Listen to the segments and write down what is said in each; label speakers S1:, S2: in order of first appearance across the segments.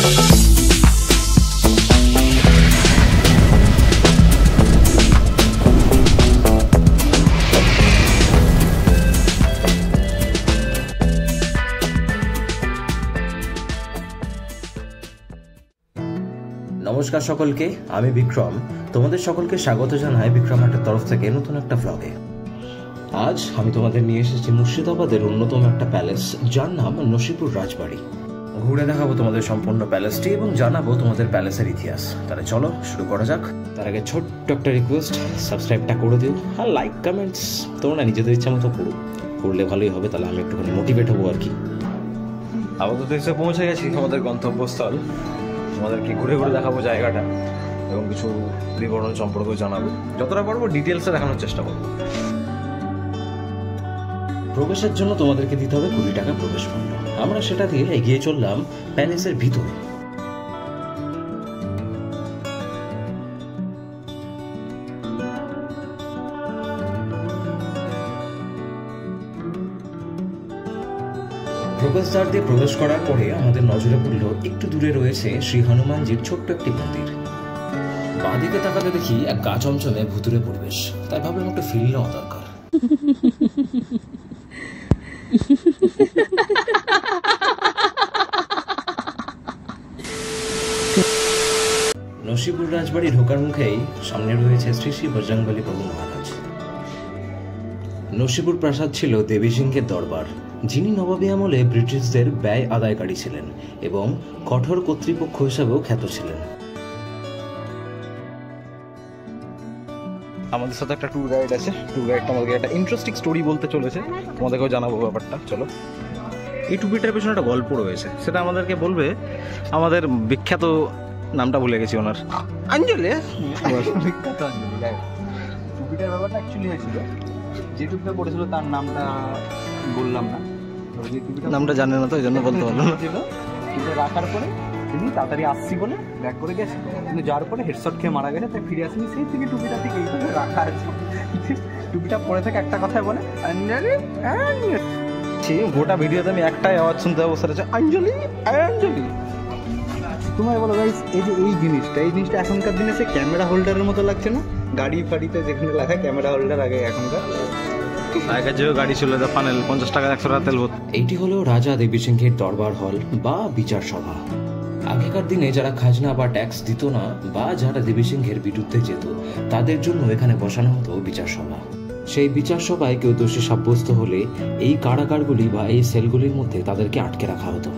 S1: নমস্কার সকলকে, আমি বিক্রম। তোমাদের সকলকে স্বাগত জানাই বিক্রম হাটের তরফ থেকে নতুন একটা ভ্লগে। আজ আমি তোমাদের নিয়ে এসেছি মুর্শিদাবাদের অন্যতম একটা প্যালেস, যার নাম নসিপুর রাজবাড়ি। ঘুরে দেখাবো তোমাদের সম্পূর্ণ প্যালেসটি এবং জানাবো তোমাদের প্যালেসের ইতিহাস। তাহলে চলো শুরু করা যাক। তার আগে ছোট্ট একটা রিকোয়েস্ট, সাবস্ক্রাইবটা করে দিও আর লাইক কমেন্টস তোমরা নিজেদের ইচ্ছা মতো করলে ভালোই হবে, তাহলে আমি একটুখানি মোটিভেট হবো আর কি। আপাতত এসে পৌঁছে গেছি আমাদের গন্তব্যস্থল। তোমাদেরকে ঘুরে ঘুরে দেখাবো জায়গাটা এবং কিছু বিবরণ সম্পর্কে জানাবো, যতটা পারবো ডিটেলসে দেখানোর চেষ্টা করবো। প্রবেশের জন্য তোমাদেরকে দিতে হবে 20 টাকা প্রবেশ মূল্য। আমরা সেটা দিয়ে এগিয়ে চললাম প্যালেসের ভিতরে। প্রবেশদ্বার দিয়ে প্রবেশ করার পরে আমাদের নজরে পড়ল একটু দূরে রয়েছে শ্রী হনুমানজির ছোট্ট একটি মন্দির। বাঁদিকে তাকাতে দেখি এক গা চমচমে ভুতুরে পরিবেশ, তাই ভাবলাম একটু ফিল নেওয়া দরকার। নসিপুর রাজবাড়ি ঢোকার মুখেই সামনে রয়েছে শ্রী শ্রী বজরংবলী প্রভু মহারাজ। নসিপুর প্রাসাদ ছিল দেবী সিংহের দরবার, যিনি নবাবী আমলে ব্রিটিশদের ব্যয় আদায়কারী ছিলেন এবং কঠোর কর্তৃপক্ষ হিসাবেও খ্যাত ছিলেন। আমাদের সাথে একটা ট্যুর গাইড আছে, ট্যুর গাইডটা আমাদেরকে একটা ইন্টারেস্টিং স্টোরি বলতে চলেছে, তোমাদেরকেও জানাবো ব্যাপারটা। চলো, এই টুপিটার পেছনে একটা গল্প রয়েছে, সেটা আমাদেরকে বলবে আমাদের বিখ্যাত, নামটা ভুলে গেছি ওনার, অঞ্জলি।
S2: বিখ্যাত অঞ্জলি। টুপিটার ব্যাপারটা অ্যাকচুয়ালি হয়েছিল, যে টুপিটা পড়েছিল তার নামটা বললাম না,
S1: নামটা জানে না তো এই জন্য বলতে পারলো না।
S2: টুপিটা রাখার পরে তিনি তাড়াতাড়ি আসছি বলে ব্যাক করে গেছে, কিন্তু যার পরে হেডশট খেয়ে মারা গেছে, তাই ফিরে আসেনি। সেই থেকে টুপিটা থেকে এইভাবে রাখা আছে। টুপিটা পরে থেকে একটা কথাই বলে, অঞ্জলি অঞ্জলি।
S1: গোটা ভিডিওতে আমি একটাই আওয়াজ শুনতে পাবো, সেটা হচ্ছে অঞ্জলি অঞ্জলি।
S2: তোমায় বলো গাইস, এই যে এই জিনিসটা এখনকার দিনে সে ক্যামেরা হোল্ডারের মতো লাগছে না? গাড়ি ফাড়িতে যেখানে লাগায় ক্যামেরা হোল্ডার, আগে এখনকার
S1: আগেকার যে গাড়ি ছিল ফানেল 50 টাকা 100 টাকা তেল। এইটি হলো রাজা দেবী সিংহের দরবার হল বা বিচার সভা। আগেকার দিনে যারা খাজনা বা ট্যাক্স দিত না বা যারা দেবী সিংহের বিরুদ্ধে যেত, তাদের জন্য এখানে বসানো হতো বিচার সভা। সেই বিচার সভায় কেউ দোষী সাব্যস্ত হলে এই কারাগারগুলি বা এই সেলগুলির মধ্যে তাদেরকে আটকে রাখা হতো।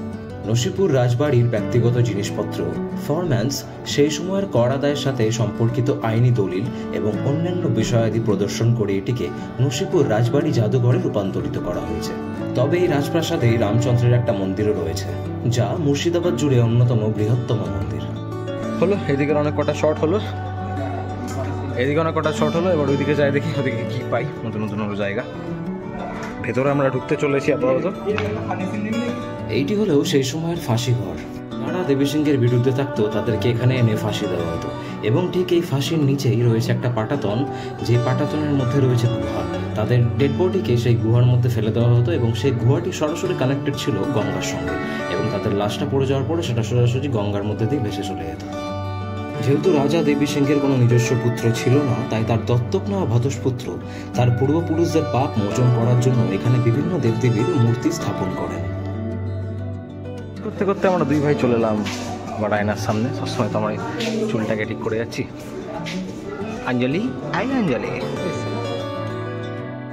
S1: নসিপুর রাজবাড়ির ব্যক্তিগত জিনিসপত্র, ফরম্যান্স, সেই সময়ের কর আদায়ের সাথে সম্পর্কিত আইনি দলিল এবং অন্যান্য বিষয়াদি প্রদর্শন করে এটিকে নসিপুর রাজবাড়ি জাদুঘরে রূপান্তরিত করা হয়েছে। তবে এই রাজপ্রাসাদে রামচন্দ্রের একটা মন্দিরও রয়েছে, যা মুর্শিদাবাদ জুড়ে অন্যতম বৃহত্তম মন্দির। হলো এদিকের অনেক কটা শট হলো, এবার ওইদিকে যাই, দেখি ওদিকে কি পাই, নতুন নতুন জায়গা। ভেতরে আমরা ঢুকতে চলেছি আপাতত। এইটি হলো সেই সময়ের ফাঁসি ঘর। যারা দেবী সিংহের বিরুদ্ধে থাকতো তাদেরকে এখানে এনে ফাঁসি দেওয়া হতো এবং ঠিক এই ফাঁসির নিচেই রয়েছে একটা পাটাতন, যে পাটাতনের মধ্যে রয়েছে গুহা। তাদের ডেড বডিকে সেই গুহার মধ্যে ফেলে দেওয়া হতো এবং সেই গুহাটি সরাসরি কানেক্টেড ছিল গঙ্গার সঙ্গে, এবং তাদের লাশটা পড়ে যাওয়ার পরে সেটা সরাসরি গঙ্গার মধ্যে দিয়ে ভেসে চলে যেত। যেহেতু রাজা দেবী সিংহের কোনো নিজস্ব পুত্র ছিল না, তাই তার দত্তক নেওয়া ভ্রাতুষ্পুত্র তার পূর্বপুরুষদের পাপ মোচন করার জন্য এখানে বিভিন্ন দেবদেবীর মূর্তি স্থাপন করেন। করতে করতে আমরা দুই ভাই চলে এলাম আবার আয়নার সামনে। সবসময় তো আমরা চুলটাকে ঠিক করে যাচ্ছি। অঞ্জলি আই অঞ্জলি।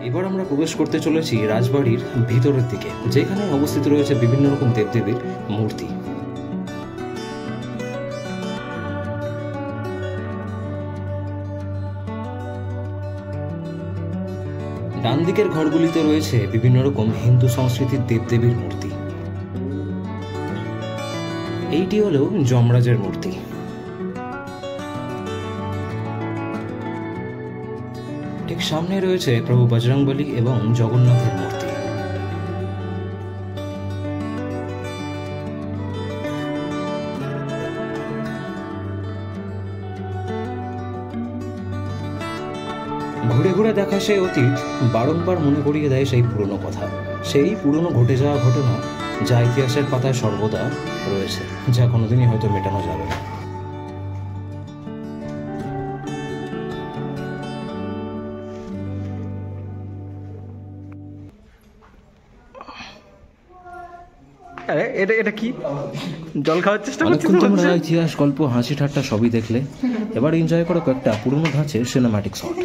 S1: এবার আমরা প্রবেশ করতে চলেছি রাজবাড়ির ভিতরের দিকে, যেখানে অবস্থিত রয়েছে বিভিন্ন রকম দেবদেবীর মূর্তি। ডান দিকের ঘরগুলিতে রয়েছে বিভিন্ন রকম হিন্দু সংস্কৃতির দেবদেবীর মূর্তি। এইটি হলো যমরাজের মূর্তি। ঠিক সামনে রয়েছে প্রভু বজরংবলী এবং জগন্নাথের মূর্তি। ঘুরে ঘুরে দেখা সেই অতীত বারংবার মনে করিয়ে দেয় সেই পুরনো কথা, সেই পুরনো ঘটে যাওয়া ঘটনা যা ইতিহাসের পাতায় সর্বদা রয়েছে, যা কোনোদিনই হয়তো মেটানো যাবে না।
S2: এটা কি জল খাওয়ার চেষ্টা করছিস?
S1: তোমরা ইতিহাস, গল্প, হাসি ঠাট্টা সবই দেখলে, এবার এনজয় করো কয়েকটা পুরনো ধাঁচের সিনেম্যাটিক শট।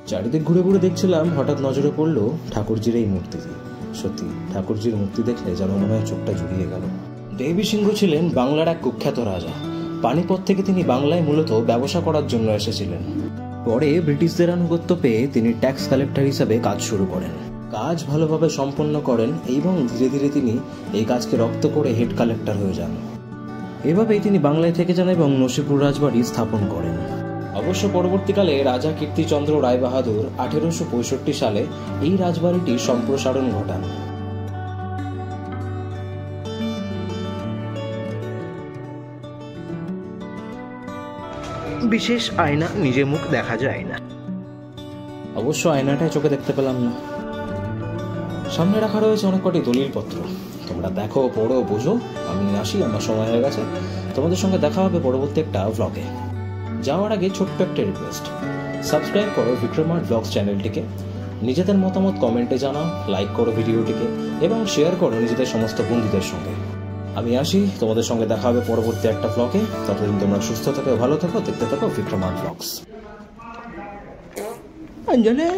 S1: চারিদিক ঘুরে ঘুরে দেখছিলাম, হঠাৎ নজরে পড়লো ঠাকুরজির এই মূর্তিটি। সত্যি ঠাকুরজির মূর্তি দেখলে যেন মনে হয় চোখটা জুড়িয়ে গেল। দেবী সিংহ ছিলেন বাংলার এক কুখ্যাত রাজা। পানিপথ থেকে তিনি বাংলায় মূলত ব্যবসা করার জন্য এসেছিলেন। পরে ব্রিটিশদের আনুগত্য পেয়ে তিনি ট্যাক্স কালেক্টর হিসাবে কাজ শুরু করেন। কাজ ভালোভাবে সম্পন্ন করেন এবং ধীরে ধীরে তিনি এই কাজকে রপ্ত করে হেড কালেক্টর হয়ে যান। এভাবেই তিনি বাংলায় থেকে যান এবং নসিপুর রাজবাড়ি স্থাপন করেন। অবশ্য পরবর্তীকালে রাজা কীর্তিচন্দ্র রায়বাহাদুর 1865 সালে এই রাজবাড়িটির সম্প্রসারণ ঘটান।
S2: বিশেষ আয়না, নিজের মুখ দেখা যায় না।
S1: অবশ্য আয়নাটাই চোখে দেখতে পেলাম না। সামনে রাখা রয়েছে অনেক কটি দলিলপত্র। তোমরা দেখো, পড়ো, বোঝো। আমি আসি, আমার সময় হয়ে গেছে। তোমাদের সঙ্গে দেখা হবে পরবর্তী একটা ভ্লগে। যাওয়ার আগে ছোট্ট একটা রিকোয়েস্ট, সাবস্ক্রাইব করো বিক্রমার্ট ব্লগস চ্যানেলটিকে। নিজেদের মতামত কমেন্টে জানাও, লাইক করো ভিডিওটিকে এবং শেয়ার করো নিজেদের সমস্ত বন্ধুদের সঙ্গে। আমি আসি, তোমাদের সঙ্গে দেখা হবে পরবর্তী একটা ব্লগে। ততদিন তোমরা সুস্থ থাকো, ভালো থাকো, দেখতে থাকো বিক্রমার্ট ব্লগস।
S2: অঞ্জলি।